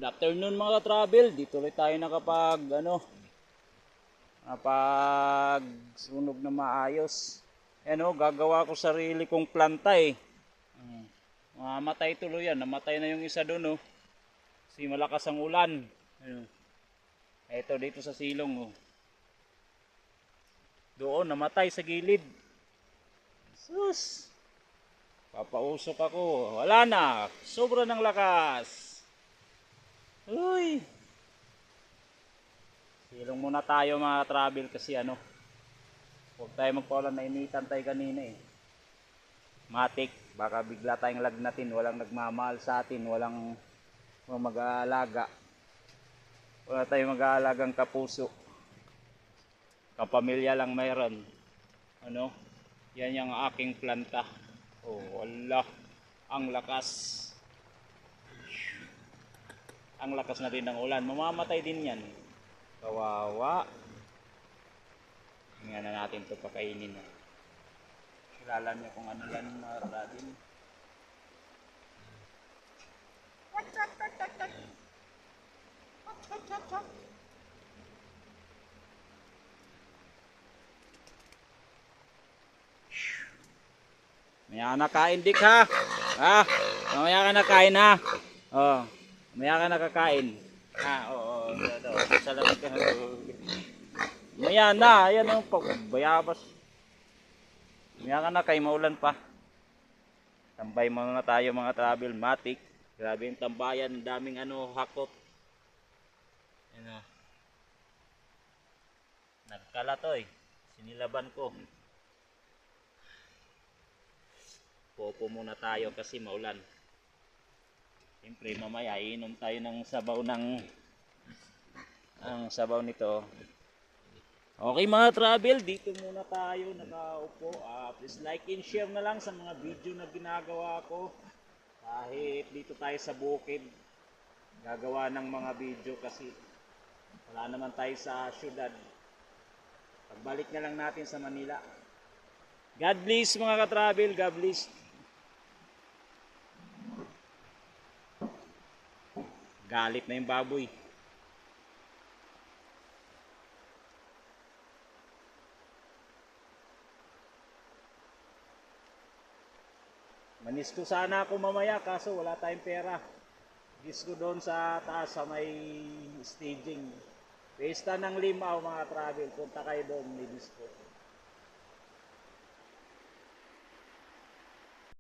Good afternoon mga travel. Dito ulit tayo nakapag sunog na maayos. Gagawa ko sarili kong planta eh. Mamatay tuloy yan. Namatay na yung isa doon Kasi malakas ang ulan. Ito dito sa silong Doon namatay sa gilid. Sus. Papausok ako. Wala na. Sobra ng lakas. Uy. Silong muna tayo mga travel kasi huwag tayo magpaulan, nainitan tayo kanina eh. Matik, baka bigla tayong lagnatin, walang nagmamahal sa atin, walang mag-aalaga. Wala tayong mag-aalagang kapuso. Kapamilya lang mayroon. Yan yung aking planta. Wala. Ang lakas. Ang lakas na rin ng ulan. Mamamatay din yan. Kawawa. Tingnan na natin ito pakainin. Kilala niyo kung ano yan mga radin. Mamaya ka na kain, Dik, ha? Mamaya ka na kain, ha? Mamaya ka na kakain. Oo. Salamat ka. Mamaya na. Ayan bayabas. Mamaya ka na kay maulan pa. Tambay muna tayo mga travel matic. Grabe yung tambayan. Daming hakot. Nagkalatoy. Sinilaban ko. Popo muna tayo kasi maulan. Siyempre mamaya iinom tayo ng sabaw nito. Okay mga travel, dito muna tayo nakaupo. Please like and share na lang sa mga video na ginagawa ko. Kahit dito tayo sa bukid, gagawa ng mga video kasi wala naman tayo sa syudad. Pagbalik na lang natin sa Manila. God bless mga ka-travel, God bless. Galit na yung baboy. Manis ko sana ako mamaya kaso wala tayong pera. Gis ko doon sa taas sa may staging. Pesta ng Limao mga travel. Punta kayo doon, linis ko.